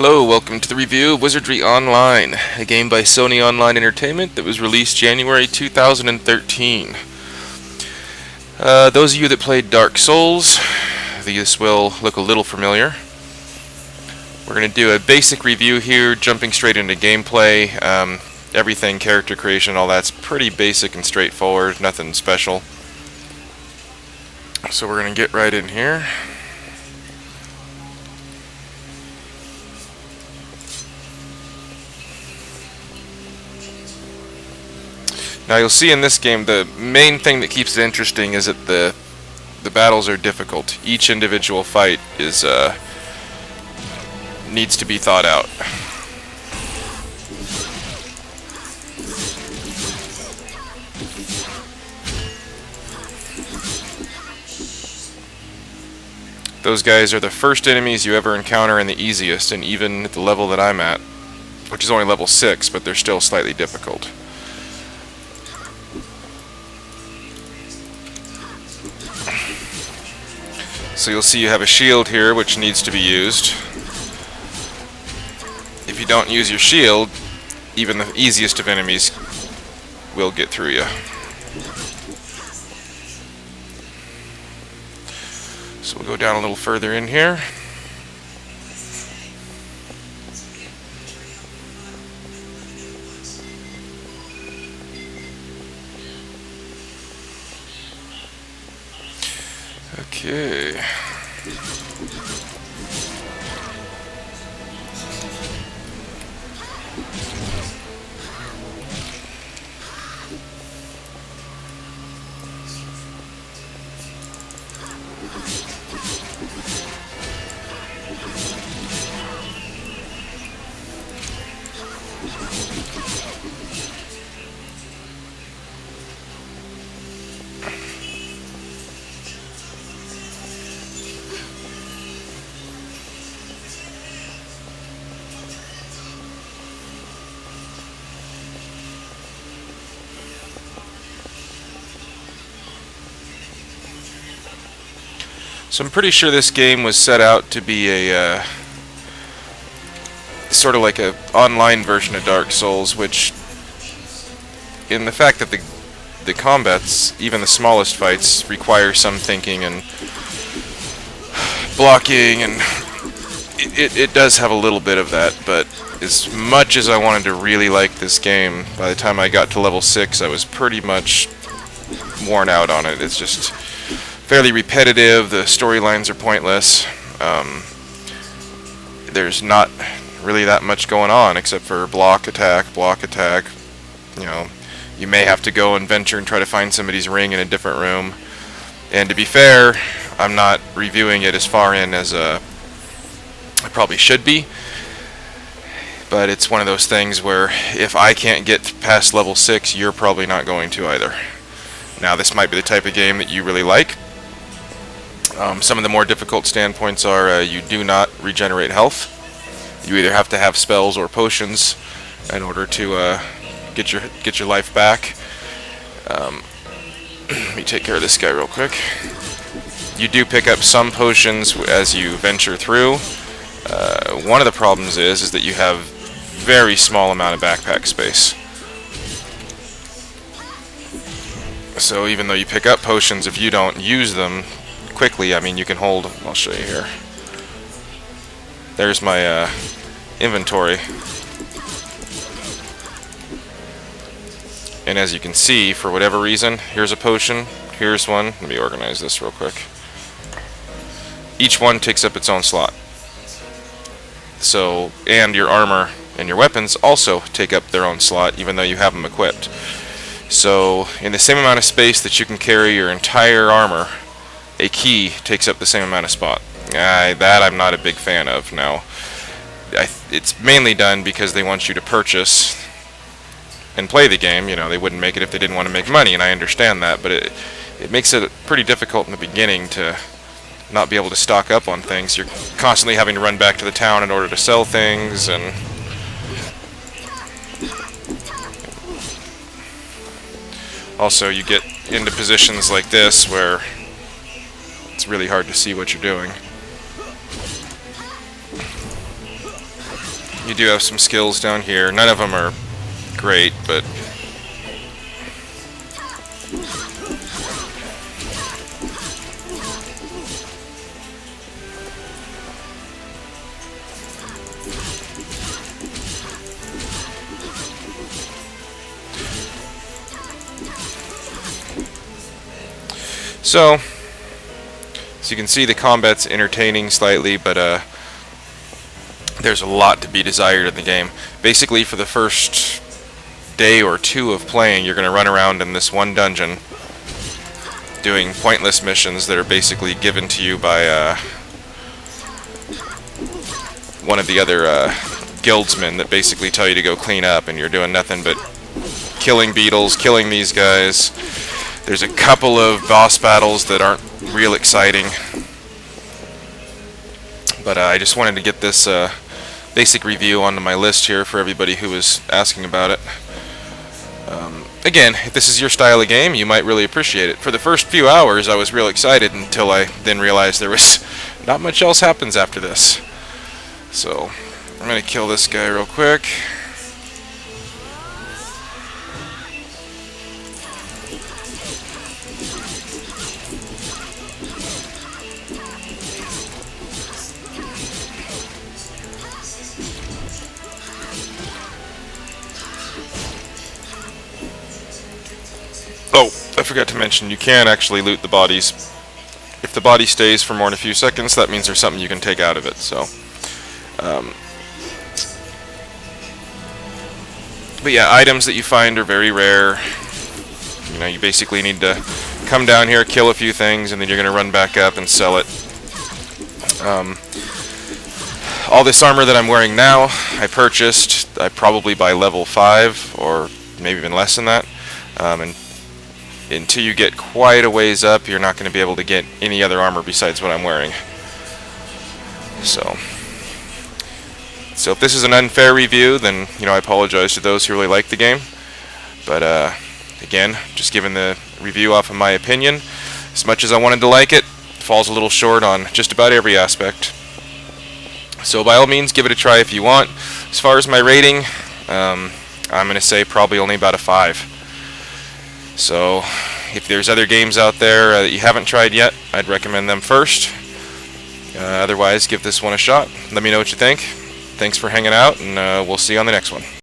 Hello, welcome to the review of Wizardry Online, a game by Sony Online Entertainment that was released January 2013. Those of you that played Dark Souls, this will look a little familiar. We're going to do a basic review here, jumping straight into gameplay. Everything, character creation, all that's pretty basic and straightforward, nothing special. So we're going to get right in here. Now you'll see in this game the main thing that keeps it interesting is that the battles are difficult. Each individual fight is needs to be thought out. Those guys are the first enemies you ever encounter and the easiest, and even at the level that I'm at, which is only level 6, but they're still slightly difficult. So you'll see you have a shield here which needs to be used. If you don't use your shield, even the easiest of enemies will get through you. So we'll go down a little further in here. Okay. So I'm pretty sure this game was set out to be a sort of like a online version of Dark Souls, which in the fact that the combats, even the smallest fights, require some thinking and blocking, and it does have a little bit of that, but as much as I wanted to really like this game, by the time I got to level 6 I was pretty much worn out on it. It's just fairly repetitive, the storylines are pointless, there's not really that much going on except for block, attack, you know, you may have to go and venture and try to find somebody's ring in a different room, and to be fair, I'm not reviewing it as far in as I probably should be, but it's one of those things where if I can't get past level 6, you're probably not going to either. Now this might be the type of game that you really like. Some of the more difficult standpoints are you do not regenerate health. You either have to have spells or potions in order to get your life back. Let me take care of this guy real quick. You do pick up some potions as you venture through. One of the problems is that you have very small amount of backpack space. So even though you pick up potions, if you don't use them quickly, I mean, you can hold, I'll show you here. There's my inventory. And as you can see, for whatever reason, here's a potion, here's one. Let me organize this real quick. Each one takes up its own slot. So, and your armor and your weapons also take up their own slot, even though you have them equipped. So, in the same amount of space that you can carry your entire armor, a key takes up the same amount of spot. That I'm not a big fan of. Now, it's mainly done because they want you to purchase and play the game. You know, they wouldn't make it if they didn't want to make money, and I understand that, but it makes it pretty difficult in the beginning to not be able to stock up on things. You're constantly having to run back to the town in order to sell things, and also you get into positions like this where it's really hard to see what you're doing. You do have some skills down here. None of them are great, but so, as you can see, the combat's entertaining slightly, but there's a lot to be desired in the game. Basically, for the first day or two of playing, you're going to run around in this one dungeon doing pointless missions that are basically given to you by one of the other guildsmen that basically tell you to go clean up, and you're doing nothing but killing beetles, killing these guys. There's a couple of boss battles that aren't real exciting, but I just wanted to get this basic review onto my list here for everybody who was asking about it. Again, if this is your style of game, you might really appreciate it. For the first few hours, I was real excited until I then realized there was not much else happens after this. So, I'm going to kill this guy real quick. Oh, I forgot to mention, you can actually loot the bodies. If the body stays for more than a few seconds, that means there's something you can take out of it. So, but yeah, items that you find are very rare. You know, you basically need to come down here, kill a few things, and then you're going to run back up and sell it. All this armor that I'm wearing now, I purchased, probably by level 5, or maybe even less than that. And until you get quite a ways up, you're not going to be able to get any other armor besides what I'm wearing. So if this is an unfair review, then, you know, I apologize to those who really like the game. But again, just giving the review off of my opinion. As much as I wanted to like it, it falls a little short on just about every aspect. So by all means, give it a try if you want. As far as my rating, I'm going to say probably only about a 5. So, if there's other games out there that you haven't tried yet, I'd recommend them first. Otherwise, give this one a shot. Let me know what you think. Thanks for hanging out, and we'll see you on the next one.